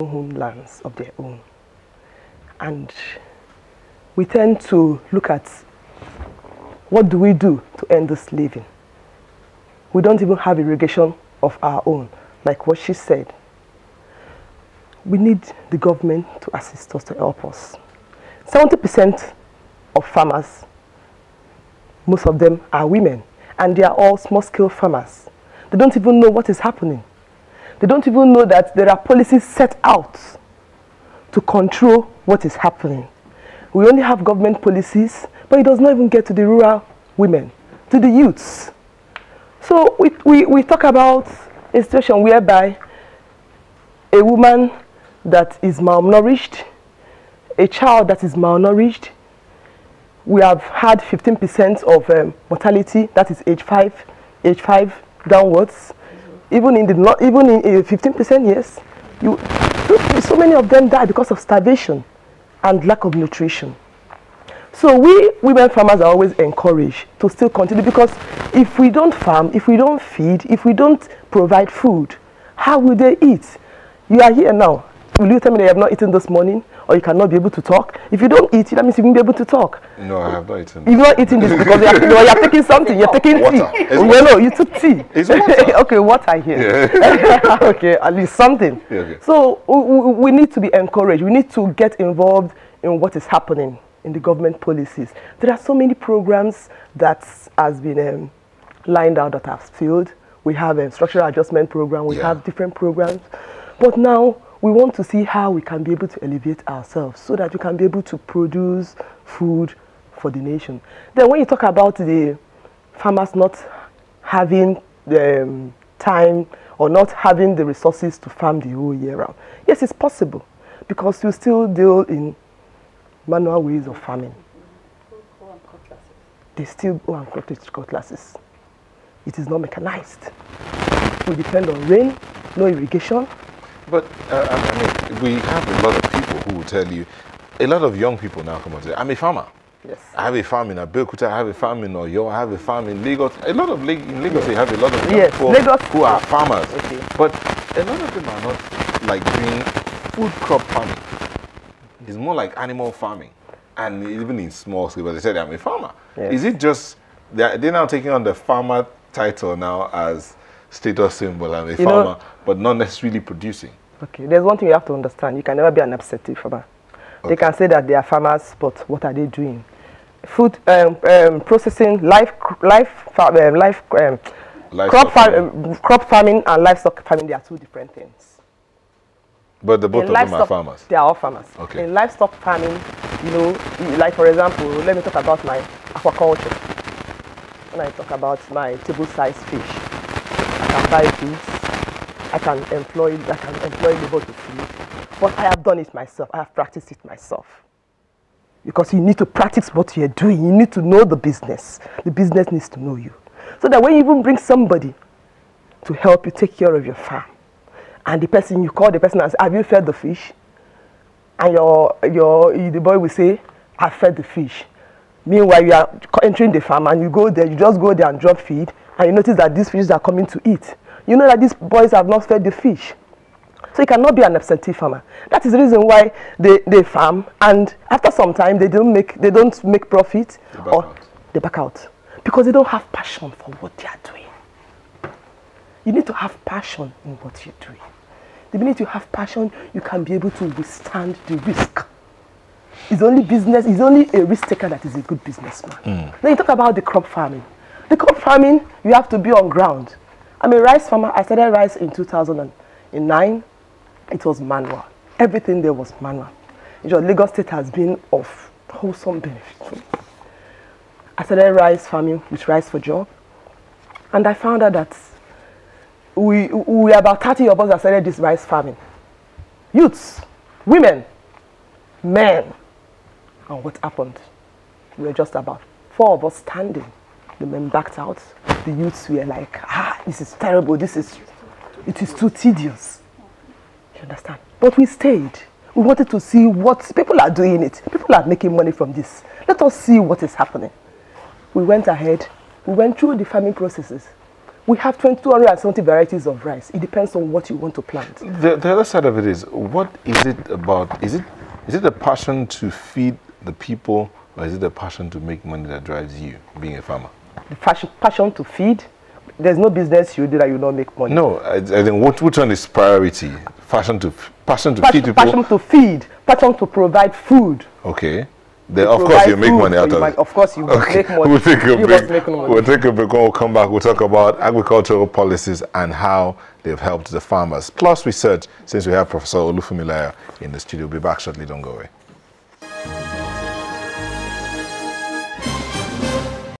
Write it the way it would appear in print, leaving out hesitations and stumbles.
homelands of their own. And we tend to look at what do we do to end the slaving. We don't even have irrigation of our own, like what she said. We need the government to assist us, to help us. 70% of farmers, most of them are women, and they are all small-scale farmers. They don't even know what is happening. They don't even know that there are policies set out to control what is happening. We only have government policies, but it does not even get to the rural women, to the youths. So we talk about a situation whereby a woman that is malnourished, a child that is malnourished, we have had 15% of mortality, that is age 5 downwards. Even in 15%, yes, so many of them die because of starvation and lack of nutrition. So we women farmers are always encouraged to still continue, because if we don't farm, if we don't feed, if we don't provide food, how will they eat? You are here now. Will you tell me that you have not eaten this morning, or you cannot be able to talk? If you don't eat, that means you won't be able to talk. No, I have not eaten. You've not eaten this because you're taking something. You're taking water. Tea. Well, no, you took tea. It's water. Okay, water here. Yeah. Okay, at least something. Yeah, okay. So we need to be encouraged. We need to get involved in what is happening in the government policies. There are so many programs that has been lined out that have failed. We have a structural adjustment program. We have different programs. But now we want to see how we can be able to elevate ourselves so that we can be able to produce food for the nation. Then when you talk about the farmers not having the time or not having the resources to farm the whole year round, yes, it's possible, because you still deal in manual ways of farming. They still go and cut cutlasses. It is not mechanized. We depend on rain, no irrigation. But I mean, we have a lot of people who will tell you, a lot of young people now come and say, I'm a farmer. Yes. I have a farm in Abeokuta, I have a farm in Oyo, I have a farm in Lagos. A lot of in Lagos, they have a lot of young people who are farmers. Okay. But a lot of them are not like doing food crop farming. It's more like animal farming. And even in small scale, but they said I'm a farmer. Yes. Is it just, they're now taking on the farmer title now as status symbol, I'm a farmer, but not necessarily producing? Okay, there's one thing you have to understand. You can never be an absentee farmer. Okay. They can say that they are farmers, but what are they doing? Food processing, crop farming and livestock farming, they are two different things. But the both of them are farmers? They are all farmers. Okay. In livestock farming, you know, like for example, let me talk about my aquaculture. When I talk about my table-sized fish, I can buy foods, I can employ labor to feed. But I have done it myself. I have practiced it myself. Because you need to practice what you're doing. You need to know the business. The business needs to know you. So that when you even bring somebody to help you take care of your farm, and the person, you call the person and say, have you fed the fish? And the boy will say, I fed the fish. Meanwhile, you are entering the farm and you go there, you just go there and drop feed, and you notice that these fishes are coming to eat. You know that these boys have not fed the fish. So you cannot be an absentee farmer. That is the reason why they farm, and after some time they don't make profit, or they back out. Because they don't have passion for what they are doing. You need to have passion in what you're doing. The minute you have passion, you can be able to withstand the risk. It's only a risk taker that is a good businessman. Then you talk about the crop farming. The crop farming, you have to be on ground. I'm a rice farmer. I started rice in 2009. It was manual. Everything there was manual. Lagos State has been of wholesome benefit for me. I started rice farming with Rice for Job. And I found out that we are about 30 of us that started this rice farming. Youths, women, men. And what happened? We were just about 4 of us standing. The men backed out. The youths were like, this is terrible. It is too tedious. You understand? But we stayed. We wanted to see what people are doing it. People are making money from this. Let us see what is happening. We went ahead. We went through the farming processes. We have 270 varieties of rice. It depends on what you want to plant. The other side of it is, what is it about? Is it a passion to feed the people, or is it a passion to make money that drives you, being a farmer? The passion to feed. There's no business you do that you don't make money. No, I think which one is priority? Passion to feed people? Passion to feed. Passion to provide food. Okay. Then of course you make money out of it. Of course you make money. We'll take a break. We'll take a break. When we'll come back, we'll talk about agricultural policies and how they've helped the farmers. Plus research, since we have Professor Olufumilaya in the studio. We'll be back shortly. Don't go away.